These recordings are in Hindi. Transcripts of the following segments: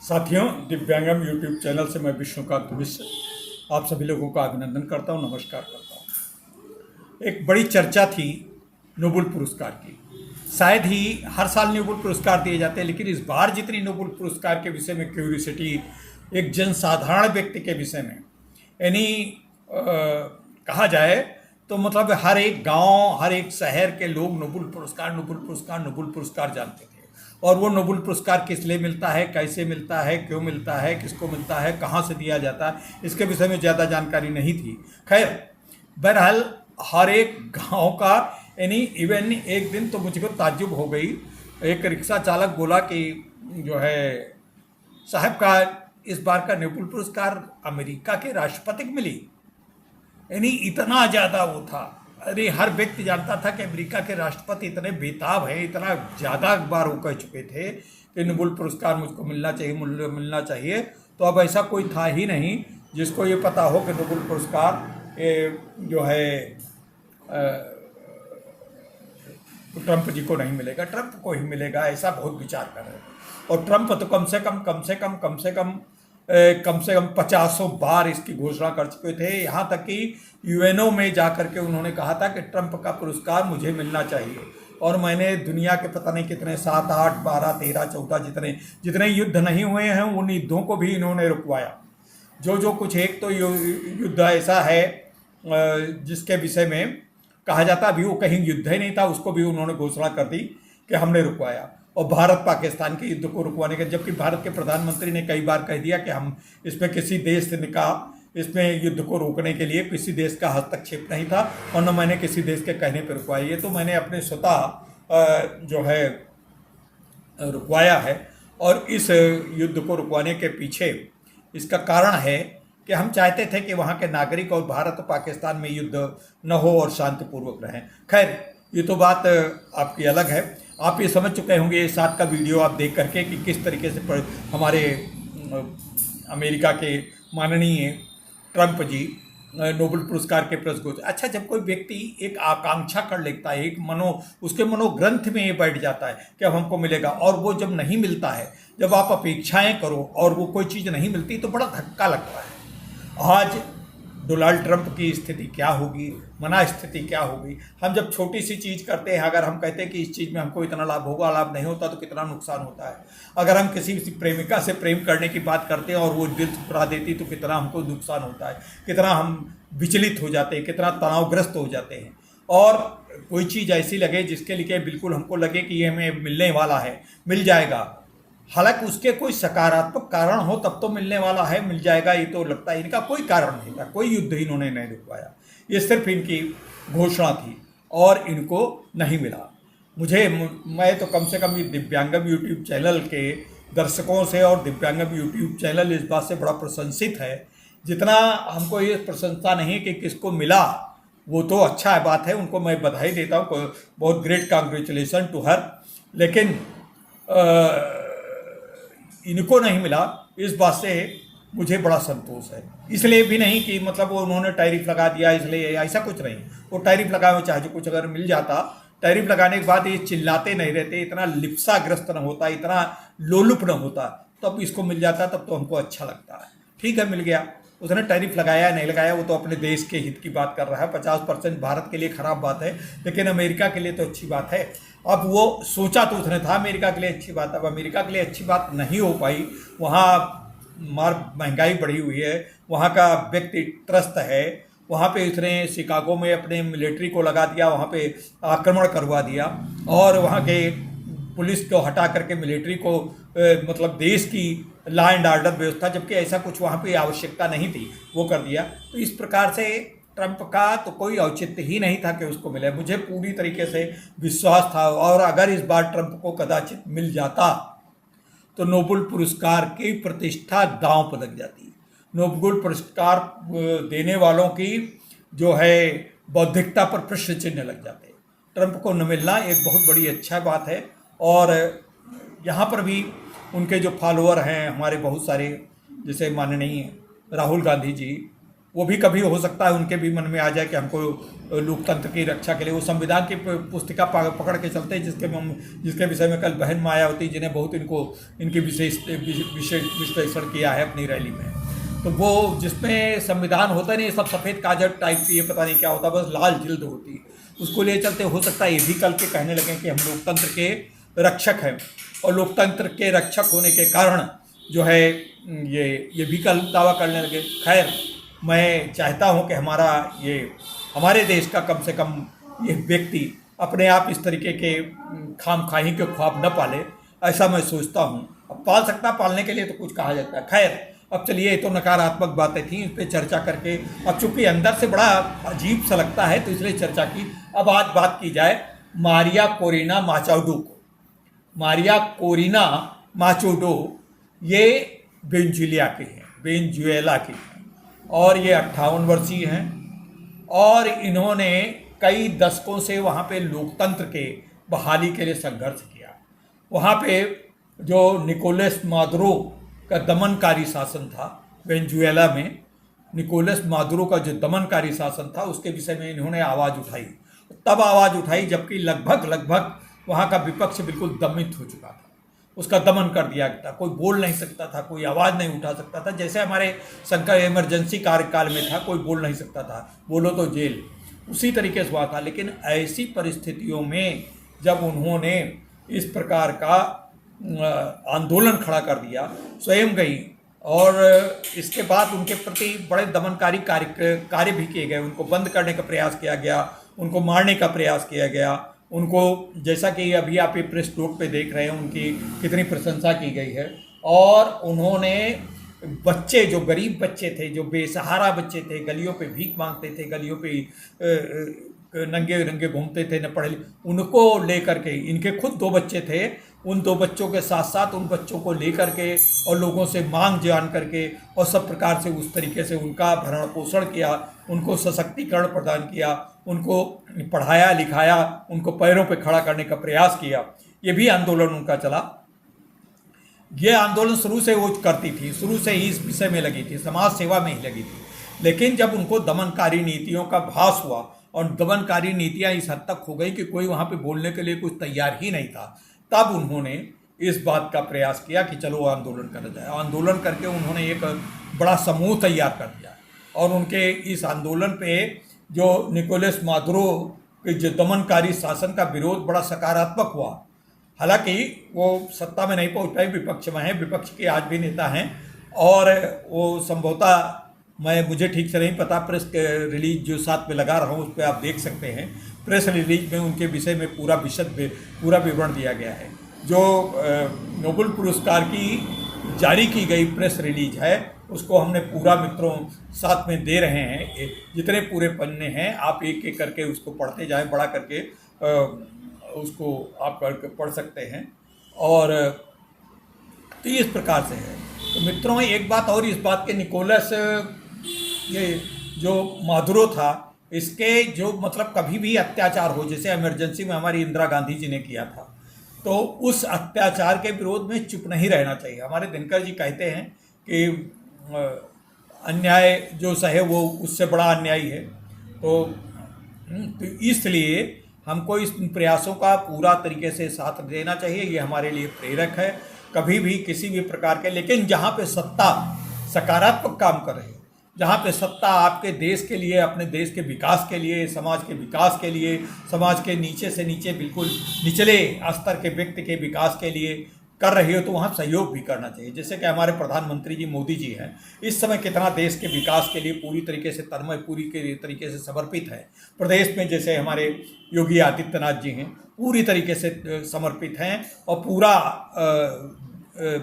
साथियों, दिव्यांगम यूट्यूब चैनल से मैं विष्णुकांत मिश्र आप सभी लोगों का अभिनंदन करता हूं, नमस्कार करता हूं। एक बड़ी चर्चा थी नोबेल पुरस्कार की। शायद ही हर साल नोबेल पुरस्कार दिए जाते हैं, लेकिन इस बार जितनी नोबेल पुरस्कार के विषय में क्यूरियोसिटी एक जनसाधारण व्यक्ति के विषय में यानी कहा जाए तो मतलब हर एक गांव, हर एक शहर के लोग नोबेल पुरस्कार नोबेल पुरस्कार नोबेल पुरस्कार जानते थे। और वो नोबेल पुरस्कार किस लिए मिलता है, कैसे मिलता है, क्यों मिलता है, किसको मिलता है, कहाँ से दिया जाता है, इसके विषय में ज़्यादा जानकारी नहीं थी। खैर, बहरहाल हर एक गांव का यानी इवन एक दिन तो मुझको ताज्जुब हो गई। एक रिक्शा चालक बोला कि जो है साहब का इस बार का नोबेल पुरस्कार अमेरिका के राष्ट्रपति को मिली। यानी इतना ज़्यादा वो था। अरे हर व्यक्ति जानता था कि अमेरिका के राष्ट्रपति इतने बेताब हैं, इतना ज़्यादा बार वो कह चुके थे कि नोबेल पुरस्कार मुझको मिलना चाहिए, मिलना चाहिए। तो अब ऐसा कोई था ही नहीं जिसको ये पता हो कि नोबेल पुरस्कार जो है ट्रंप जी को नहीं मिलेगा, ट्रंप को ही मिलेगा, ऐसा बहुत विचार कर रहे हैं। और ट्रंप तो कम से कम 50 बार इसकी घोषणा कर चुके थे। यहाँ तक कि यूएनओ में जाकर के उन्होंने कहा था कि ट्रंप का पुरस्कार मुझे मिलना चाहिए। और मैंने दुनिया के पता नहीं कितने 7, 8, 12, 13, 14 जितने युद्ध नहीं हुए हैं उन युद्धों को भी इन्होंने रुकवाया। जो कुछ एक तो युद्ध ऐसा है जिसके विषय में कहा जाता अभी वो कहीं युद्ध ही नहीं था, उसको भी उन्होंने घोषणा कर दी कि हमने रुकवाया। और भारत पाकिस्तान के युद्ध को रुकवाने के, जबकि भारत के प्रधानमंत्री ने कई बार कह दिया कि हम इसमें किसी देश का इसमें युद्ध को रोकने के लिए किसी देश का हस्तक्षेप नहीं था और न मैंने किसी देश के कहने पर रुकवाया। ये तो मैंने अपने स्वतः जो है रुकवाया है। और इस युद्ध को रुकवाने के पीछे इसका कारण है कि हम चाहते थे कि वहाँ के नागरिक और भारत और पाकिस्तान में युद्ध न हो और शांतिपूर्वक रहें। खैर, ये तो बात आपकी अलग है। आप ये समझ चुके होंगे इस साथ का वीडियो आप देख करके कि किस तरीके से हमारे अमेरिका के माननीय ट्रंप जी नोबेल पुरस्कार के पुरस्कार। अच्छा, जब कोई व्यक्ति एक आकांक्षा कर लेता है, उसके मनोग्रंथ में ये बैठ जाता है कि अब हमको मिलेगा, और वो जब नहीं मिलता है, जब आप अपेक्षाएं करो और वो कोई चीज़ नहीं मिलती तो बड़ा धक्का लगता है। आज डोनाल्ड ट्रंप की स्थिति क्या होगी, मना स्थिति क्या होगी। हम जब छोटी सी चीज़ करते हैं, अगर हम कहते हैं कि इस चीज़ में हमको इतना लाभ होगा, लाभ नहीं होता तो कितना नुकसान होता है। अगर हम किसी प्रेमिका से प्रेम करने की बात करते हैं और वो दिल ठुकरा देती तो कितना हमको नुकसान होता है, कितना हम विचलित हो जाते हैं, कितना तनावग्रस्त हो जाते हैं। और कोई चीज़ ऐसी लगे जिसके लिए बिल्कुल हमको लगे कि ये हमें मिलने वाला है, मिल जाएगा, हालांकि उसके कोई सकारात्मक कारण हो तब तो मिलने वाला है, मिल जाएगा, ये तो लगता है। इनका कोई कारण नहीं था, कोई युद्ध इन्होंने नहीं रुकवाया, ये सिर्फ इनकी घोषणा थी और इनको नहीं मिला। मैं तो कम से कम ये दिव्यांगम यूट्यूब चैनल के दर्शकों से और दिव्यांगम यूट्यूब चैनल इस बात से बड़ा प्रशंसित है। जितना हमको ये प्रशंसा नहीं कि किसको मिला, वो तो अच्छा बात है, उनको मैं बधाई देता हूँ, बहुत ग्रेट कांग्रेचुलेसन टू हर। लेकिन इनको नहीं मिला, इस बात से मुझे बड़ा संतोष है। इसलिए भी नहीं कि मतलब वो उन्होंने टैरिफ लगा दिया इसलिए, ऐसा कुछ नहीं। वो टैरिफ लगाए हुए चाहे जो कुछ अगर मिल जाता, टैरिफ लगाने के बाद ये चिल्लाते नहीं रहते, इतना लिप्साग्रस्त न होता, इतना लोलुप न होता, तब इसको मिल जाता, तब तो हमको अच्छा लगता है। ठीक है, मिल गया। उसने टैरिफ लगाया नहीं लगाया वो तो अपने देश के हित की बात कर रहा है। 50% भारत के लिए खराब बात है, लेकिन अमेरिका के लिए तो अच्छी बात है। अब वो सोचा तो उसने था अमेरिका के लिए अच्छी बात, अब अमेरिका के लिए अच्छी बात नहीं हो पाई। वहाँ मार महंगाई बढ़ी हुई है, वहाँ का व्यक्ति त्रस्त है। वहाँ पे उसने शिकागो में अपने मिलिट्री को लगा दिया, वहाँ पे आक्रमण करवा दिया और वहाँ के पुलिस को हटा करके मिलिट्री को मतलब देश की लॉ एंड ऑर्डर व्यवस्था, जबकि ऐसा कुछ वहाँ पे आवश्यकता नहीं थी, वो कर दिया। तो इस प्रकार से ट्रंप का तो कोई औचित्य ही नहीं था कि उसको मिले। मुझे पूरी तरीके से विश्वास था, और अगर इस बार ट्रंप को कदाचित मिल जाता तो नोबेल पुरस्कार की प्रतिष्ठा दांव पर लग जाती। नोबेल पुरस्कार देने वालों की जो है बौद्धिकता पर प्रश्न चिन्ह लग जाते। ट्रंप को न मिलना एक बहुत बड़ी अच्छा बात है। और यहाँ पर भी उनके जो फॉलोअर हैं हमारे बहुत सारे, जैसे माननीय राहुल गांधी जी, वो भी कभी हो सकता है उनके भी मन में आ जाए कि हमको लोकतंत्र की रक्षा के लिए वो संविधान की पुस्तिका पकड़ के चलते हैं, जिसके विषय में कल बहन मायावती जी ने बहुत इनकी विशेष विश्लेषण किया है अपनी रैली में। तो वो जिसमें संविधान होता नहीं, सब सफ़ेद कागज टाइप की, ये पता नहीं क्या होता, बस लाल जिल्द होती है, उसको ले चलते हो सकता है ये भी कल के कहने लगे कि हम लोकतंत्र के रक्षक हैं, और लोकतंत्र के रक्षक होने के कारण जो है ये भी कल दावा करने लगे। खैर, मैं चाहता हूं कि हमारे देश का कम से कम ये व्यक्ति अपने आप इस तरीके के खामखाही के ख्वाब न पाले, ऐसा मैं सोचता हूं। अब पाल सकता, पालने के लिए तो कुछ कहा जाता है। खैर, अब चलिए, ये तो नकारात्मक बातें थी, इस पर चर्चा करके अब चूंकि अंदर से बड़ा अजीब सा लगता है तो इसलिए चर्चा की। अब आज बात की जाए मारिया कोरिना माचाउडो को। मारिया कोरिना माचाउडो ये वेनेजुएला की हैं और ये 58 वर्षीय हैं, और इन्होंने कई दशकों से वहाँ पे लोकतंत्र के बहाली के लिए संघर्ष किया। वहाँ पे जो निकोलस मादुरो का दमनकारी शासन था वेनेजुएला में, निकोलस मादुरो का जो दमनकारी शासन था उसके विषय में इन्होंने आवाज़ उठाई। तब आवाज़ उठाई जबकि लगभग वहाँ का विपक्ष बिल्कुल दमित हो चुका था, उसका दमन कर दिया गया था, कोई बोल नहीं सकता था, कोई आवाज़ नहीं उठा सकता था। जैसे हमारे संकट इमरजेंसी कार्यकाल में था, कोई बोल नहीं सकता था, बोलो तो जेल, उसी तरीके से हुआ था। लेकिन ऐसी परिस्थितियों में जब उन्होंने इस प्रकार का आंदोलन खड़ा कर दिया, स्वयं गई, और इसके बाद उनके प्रति बड़े दमनकारी कार्य भी किए गए। उनको बंद करने का प्रयास किया गया, उनको मारने का प्रयास किया गया, उनको, जैसा कि अभी आप ये प्रेस नोट पे देख रहे हैं, उनकी कितनी प्रशंसा की गई है। और उन्होंने बच्चे, जो गरीब बच्चे थे, जो बेसहारा बच्चे थे, गलियों पे भीख मांगते थे, गलियों पे नंगे रंगे घूमते थे, न पढ़े, उनको लेकर के, इनके खुद 2 बच्चे थे, उन 2 बच्चों के साथ साथ उन बच्चों को लेकर के और लोगों से मांग जान करके और सब प्रकार से उस तरीके से उनका भरण पोषण किया, उनको सशक्तिकरण प्रदान किया, उनको पढ़ाया लिखाया, उनको पैरों पे खड़ा करने का प्रयास किया। ये भी आंदोलन उनका चला। ये आंदोलन शुरू से वो करती थी, शुरू से ही इस विषय में लगी थी, समाज सेवा में ही लगी थी। लेकिन जब उनको दमनकारी नीतियों का भास हुआ और दमनकारी नीतियां इस हद तक हो गई कि कोई वहाँ पे बोलने के लिए कुछ तैयार ही नहीं था, तब उन्होंने इस बात का प्रयास किया कि चलो आंदोलन करा जाए। आंदोलन करके उन्होंने एक बड़ा समूह तैयार कर दिया, और उनके इस आंदोलन पे जो निकोलस मादुरो के जो दमनकारी शासन का विरोध बड़ा सकारात्मक हुआ। हालांकि वो सत्ता में नहीं पहुंच पाए, विपक्ष में हैं, विपक्ष के आज भी नेता हैं, और वो संभवतः, मुझे ठीक से नहीं पता, प्रेस रिलीज जो साथ में लगा रहा हूँ उस पर आप देख सकते हैं। प्रेस रिलीज में उनके विषय में पूरा विवरण दिया गया है। जो नोबेल पुरस्कार की जारी की गई प्रेस रिलीज है, उसको हमने पूरा मित्रों साथ में दे रहे हैं। जितने पूरे पन्ने हैं आप एक एक करके उसको पढ़ते जाएं, बड़ा करके उसको आप पढ़ सकते हैं। और तो इस प्रकार से है। तो मित्रों, एक बात और, इस बात के निकोलस, ये जो मादुरो था, इसके जो मतलब कभी भी अत्याचार हो, जैसे इमरजेंसी में हमारी इंदिरा गांधी जी ने किया था, तो उस अत्याचार के विरोध में चुप नहीं रहना चाहिए। हमारे दिनकर जी कहते हैं कि अन्याय जो सहे वो उससे बड़ा अन्यायी है। तो इसलिए हमको इस प्रयासों का पूरा तरीके से साथ देना चाहिए। ये हमारे लिए प्रेरक है कभी भी किसी भी प्रकार के। लेकिन जहाँ पे सत्ता सकारात्मक काम कर रही है, जहाँ पे सत्ता आपके देश के लिए, अपने देश के विकास के लिए, समाज के विकास के लिए, समाज के नीचे से नीचे बिल्कुल निचले स्तर के व्यक्ति के विकास के लिए कर रही हो, तो वहाँ सहयोग भी करना चाहिए। जैसे कि हमारे प्रधानमंत्री जी मोदी जी हैं, इस समय कितना देश के विकास के लिए पूरी तरीके से तन्मय, पूरी के तरीके से समर्पित है। प्रदेश में जैसे हमारे योगी आदित्यनाथ जी हैं, पूरी तरीके से समर्पित हैं, और पूरा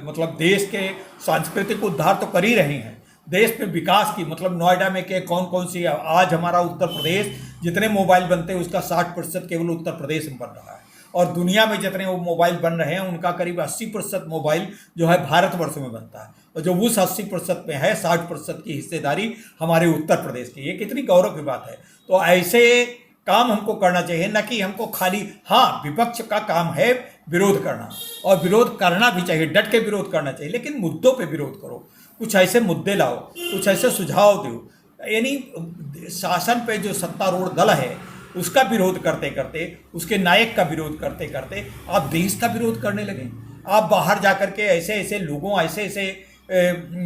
मतलब देश के सांस्कृतिक उद्धार तो कर ही रहे हैं। देश में विकास की, मतलब नोएडा में के कौन सी, आज हमारा उत्तर प्रदेश, जितने मोबाइल बनते हैं उसका 60% केवल उत्तर प्रदेश में बन रहा है, और दुनिया में जितने वो मोबाइल बन रहे हैं उनका करीब 80% मोबाइल जो है भारतवर्ष में बनता है, और जो उस 80% में है 60% की हिस्सेदारी हमारे उत्तर प्रदेश की। ये कितनी गौरव की बात है। तो ऐसे काम हमको करना चाहिए, न कि हमको खाली, हाँ विपक्ष का काम है विरोध करना, और विरोध करना भी चाहिए, डट के विरोध करना चाहिए, लेकिन मुद्दों पे विरोध करो, कुछ ऐसे मुद्दे लाओ, कुछ ऐसे सुझाव दो, यानी शासन पे जो सत्तारूढ़ दल है उसका विरोध करते करते, उसके नायक का विरोध करते करते आप देश का विरोध करने लगे। आप बाहर जाकर के ऐसे ऐसे लोगों, ऐसे ऐसे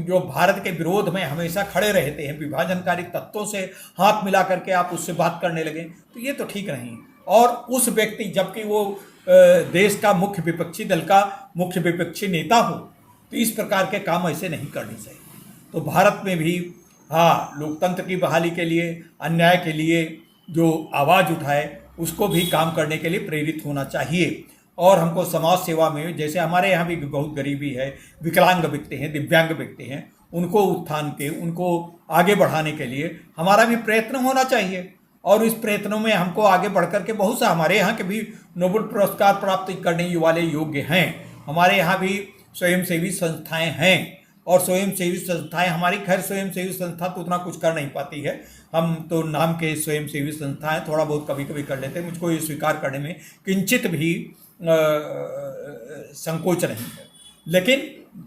जो भारत के विरोध में हमेशा खड़े रहते हैं, विभाजनकारी तत्वों से हाथ मिला करके आप उससे बात करने लगे, तो ये तो ठीक नहीं। और उस व्यक्ति, जबकि वो देश का मुख्य विपक्षी दल का मुख्य विपक्षी नेता हो, तो इस प्रकार के काम ऐसे नहीं करने चाहिए। तो भारत में भी हाँ, लोकतंत्र की बहाली के लिए, अन्याय के लिए जो आवाज़ उठाए उसको भी काम करने के लिए प्रेरित होना चाहिए। और हमको समाज सेवा में, जैसे हमारे यहाँ भी बहुत गरीबी है, विकलांग व्यक्ति हैं, दिव्यांग व्यक्ति हैं, उनको उत्थान के, उनको आगे बढ़ाने के लिए हमारा भी प्रयत्न होना चाहिए। और इस प्रयत्नों में हमको आगे बढ़ कर के बहुत सा, हमारे यहाँ के भी नोबेल पुरस्कार प्राप्त करने वाले योग्य हैं। हमारे यहाँ भी स्वयंसेवी संस्थाएं हैं, और स्वयंसेवी संस्थाएं हमारी, खैर स्वयंसेवी संस्था तो उतना कुछ कर नहीं पाती है, हम तो नाम के स्वयंसेवी संस्थाएं थोड़ा बहुत कभी कभी कर लेते हैं। मुझको ये स्वीकार करने में किंचित भी संकोच नहीं है, लेकिन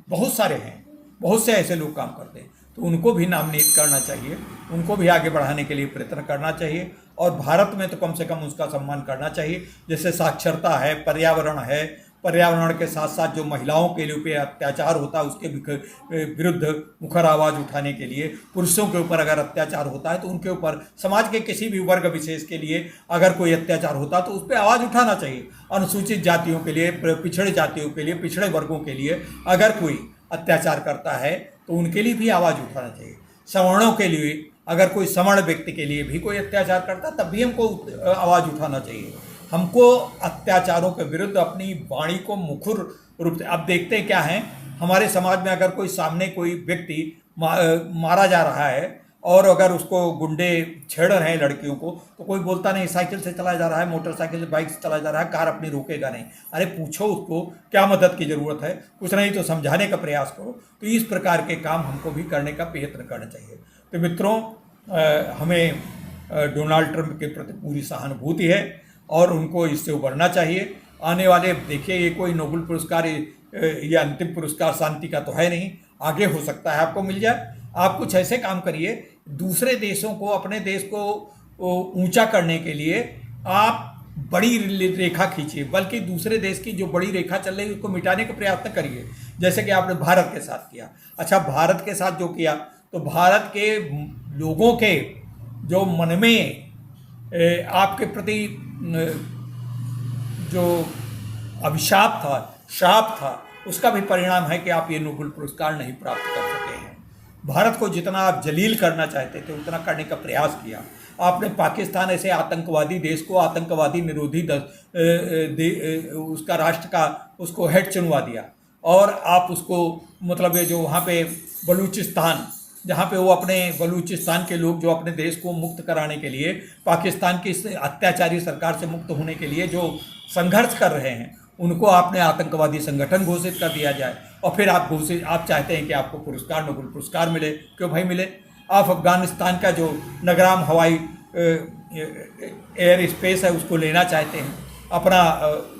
बहुत सारे हैं, बहुत से ऐसे लोग काम करते हैं, तो उनको भी नामनित करना चाहिए, उनको भी आगे बढ़ाने के लिए प्रयत्न करना चाहिए। और भारत में तो कम से कम उसका सम्मान करना चाहिए। जैसे साक्षरता है, पर्यावरण है, पर्यावरण के साथ साथ जो महिलाओं के लिए अत्याचार होता है उसके विरुद्ध मुखर आवाज़ उठाने के लिए, पुरुषों के ऊपर अगर अत्याचार होता है तो उनके ऊपर, समाज के किसी भी वर्ग विशेष के लिए अगर कोई अत्याचार होता है तो उस पर आवाज़ उठाना चाहिए। अनुसूचित जातियों के लिए, पिछड़े जातियों के लिए, पिछड़े वर्गों के लिए अगर कोई अत्याचार करता है तो उनके लिए भी आवाज़ उठाना चाहिए। सवर्णों के लिए, अगर कोई सवर्ण व्यक्ति के लिए भी कोई अत्याचार करता है तब भी हमको आवाज़ उठाना चाहिए। हमको अत्याचारों के विरुद्ध अपनी वाणी को मुखर रूप से, अब देखते हैं क्या है, हमारे समाज में अगर कोई सामने कोई व्यक्ति मारा जा रहा है और अगर उसको गुंडे छेड़ रहे हैं लड़कियों को, तो कोई बोलता नहीं, साइकिल से चला जा रहा है, मोटरसाइकिल से, बाइक से चला जा रहा है, कार अपनी रोकेगा नहीं। अरे पूछो उसको क्या मदद की ज़रूरत है, कुछ नहीं तो समझाने का प्रयास करो। तो इस प्रकार के काम हमको भी करने का प्रयत्न करना चाहिए। तो मित्रों, हमें डोनाल्ड ट्रंप के प्रति पूरी सहानुभूति है और उनको इससे उबरना चाहिए। आने वाले, देखिए, ये कोई नोबेल पुरस्कार या अंतिम पुरस्कार शांति का तो है नहीं, आगे हो सकता है आपको मिल जाए। आप कुछ ऐसे काम करिए, दूसरे देशों को, अपने देश को ऊंचा करने के लिए आप बड़ी रेखा खींचिए, बल्कि दूसरे देश की जो बड़ी रेखा चल रही है उसको मिटाने का प्रयत्न करिए, जैसे कि आपने भारत के साथ किया। अच्छा, भारत के साथ जो किया, तो भारत के लोगों के जो मन में आपके प्रति जो अभिशाप था, श्राप था, उसका भी परिणाम है कि आप ये नोबेल पुरस्कार नहीं प्राप्त कर सके हैं। भारत को जितना आप जलील करना चाहते थे उतना करने का प्रयास किया। आपने पाकिस्तान ऐसे आतंकवादी देश को, आतंकवादी निरोधी उसका राष्ट्र का उसको हेड चुनवा दिया, और आप उसको, मतलब ये जो वहाँ पे बलूचिस्तान, जहाँ पे वो अपने बलूचिस्तान के लोग जो अपने देश को मुक्त कराने के लिए, पाकिस्तान की अत्याचारी सरकार से मुक्त होने के लिए जो संघर्ष कर रहे हैं, उनको आपने आतंकवादी संगठन घोषित कर दिया जाए, और फिर आप चाहते हैं कि आपको पुरस्कार, नोबेल पुरस्कार मिले। क्यों भाई मिले? आप अफगानिस्तान का जो नगराम हवाई एयर स्पेस है उसको लेना चाहते हैं, अपना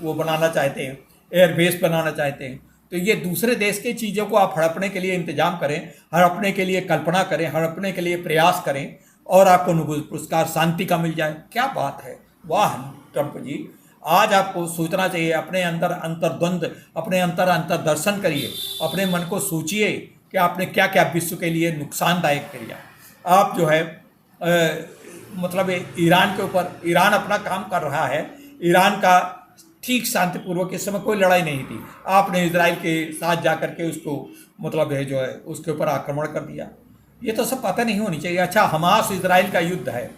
वो बनाना चाहते हैं, एयर बेस बनाना चाहते हैं। तो ये दूसरे देश की चीज़ों को आप हड़पने के लिए इंतजाम करें, हड़पने के लिए कल्पना करें, हड़पने के लिए प्रयास करें, और आपको नोबेल पुरस्कार शांति का मिल जाए। क्या बात है, वाह ट्रंप जी! आज आपको सोचना चाहिए, अपने अंदर अंतर्द्वंद, अपने अंतर्दर्शन करिए, अपने मन को सोचिए कि आपने क्या क्या विश्व के लिए नुकसानदायक किया। आप जो है मतलब ईरान के ऊपर, ईरान अपना काम कर रहा है, ईरान का ठीक शांतिपूर्वक, इस समय कोई लड़ाई नहीं थी, आपने इजराइल के साथ जाकर के उसको, मतलब है जो है, उसके ऊपर आक्रमण कर दिया। ये तो सब पता नहीं होनी चाहिए। अच्छा, हमास इजराइल का युद्ध है,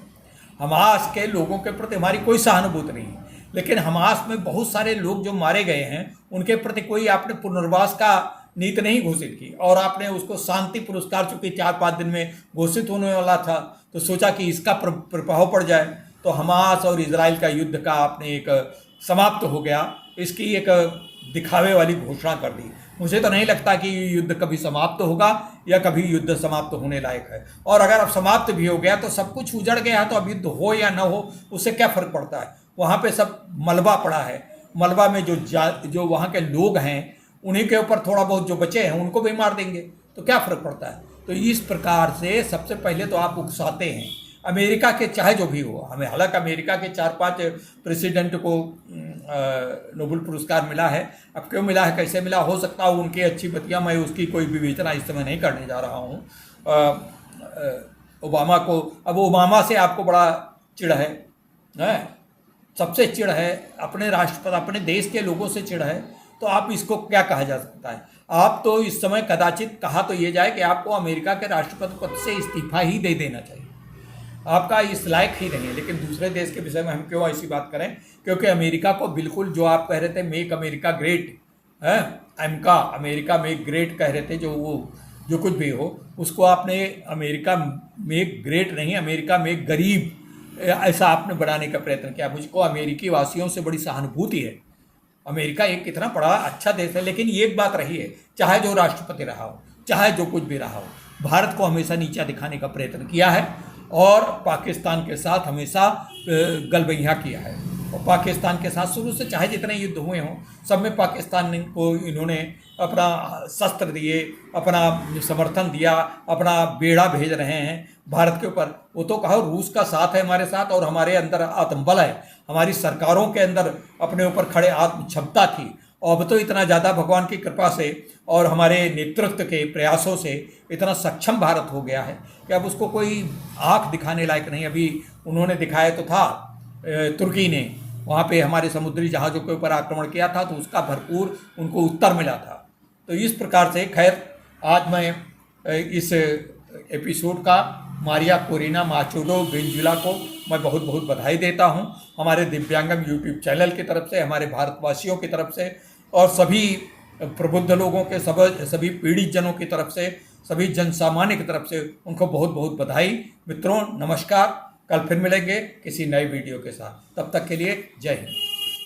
हमास के लोगों के प्रति हमारी कोई सहानुभूति नहीं, लेकिन हमास में बहुत सारे लोग जो मारे गए हैं उनके प्रति कोई आपने पुनर्वास का नीति नहीं घोषित की, और आपने उसको शांति पुरस्कार, चूंकि 4-5 दिन में घोषित होने वाला था, तो सोचा कि इसका प्रभाव पड़ जाए, तो हमास और इजराइल का युद्ध का आपने एक समाप्त हो गया, इसकी एक दिखावे वाली घोषणा कर दी। मुझे तो नहीं लगता कि युद्ध कभी समाप्त होगा या कभी युद्ध समाप्त होने लायक है। और अगर अब समाप्त भी हो गया तो सब कुछ उजड़ गया, तो अब युद्ध हो या ना हो उससे क्या फ़र्क पड़ता है? वहाँ पे सब मलबा पड़ा है, मलबा में जो वहाँ के लोग हैं उन्हीं के ऊपर थोड़ा बहुत जो बचे हैं उनको भी मार देंगे, तो क्या फ़र्क पड़ता है? तो इस प्रकार से सबसे पहले तो आप उकसाते हैं अमेरिका के, चाहे जो भी हो। हमें हालांकि अमेरिका के 4-5 प्रेसिडेंट को नोबेल पुरस्कार मिला है। अब क्यों मिला है, कैसे मिला, हो सकता हो उनकी अच्छी बतियाँ, मैं उसकी कोई विवेचना इस समय नहीं करने जा रहा हूँ। ओबामा को, अब ओबामा से आपको बड़ा चिढ़ है, सबसे चिढ़ है, अपने राष्ट्रपति अपने देश के लोगों से चिढ़ है, तो आप इसको क्या कहा जा सकता है। आप तो इस समय कदाचित कहा तो ये जाए कि आपको अमेरिका के राष्ट्रपति पद से इस्तीफा ही दे देना चाहिए, आपका इस लायक ही नहीं है। लेकिन दूसरे देश के विषय में हम क्यों ऐसी बात करें, क्योंकि अमेरिका को बिल्कुल, जो आप कह रहे थे मेक अमेरिका ग्रेट है, अमेरिका मेक ग्रेट कह रहे थे, जो कुछ भी हो उसको आपने अमेरिका मेक ग्रेट नहीं, अमेरिका मेक गरीब, ऐसा आपने बढ़ाने का प्रयत्न किया। मुझको अमेरिकी वासियों से बड़ी सहानुभूति है। अमेरिका एक कितना बड़ा अच्छा देश है, लेकिन एक बात रही है, चाहे जो राष्ट्रपति रहा हो, चाहे जो कुछ भी रहा हो, भारत को हमेशा नीचा दिखाने का प्रयत्न किया है और पाकिस्तान के साथ हमेशा गलबैया किया है। और पाकिस्तान के साथ शुरू से चाहे जितने युद्ध हुए हों, सब में पाकिस्तान को इन्होंने अपना शस्त्र दिए, अपना समर्थन दिया, अपना बेड़ा भेज रहे हैं भारत के ऊपर। वो तो कहो रूस का साथ है हमारे साथ, और हमारे अंदर आत्मबल है, हमारी सरकारों के अंदर अपने ऊपर खड़े आत्म क्षमता थी। और अब तो इतना ज़्यादा भगवान की कृपा से और हमारे नेतृत्व के प्रयासों से इतना सक्षम भारत हो गया है कि अब उसको कोई आंख दिखाने लायक नहीं। अभी उन्होंने दिखाया तो था, तुर्की ने वहाँ पे हमारे समुद्री जहाज़ों के ऊपर आक्रमण किया था, तो उसका भरपूर उनको उत्तर मिला था। तो इस प्रकार से खैर आज मैं इस एपिसोड का मारिया कोरिना माचुडो वेनेजुएला को मैं बहुत बहुत बधाई देता हूं, हमारे दिव्यांगम यूट्यूब चैनल की तरफ से, हमारे भारतवासियों की तरफ से, और सभी प्रबुद्ध लोगों के, सभी पीड़ित जनों की तरफ से, सभी जनसामान्य की तरफ से उनको बहुत बहुत बधाई। मित्रों नमस्कार, कल फिर मिलेंगे किसी नए वीडियो के साथ, तब तक के लिए जय हिंद।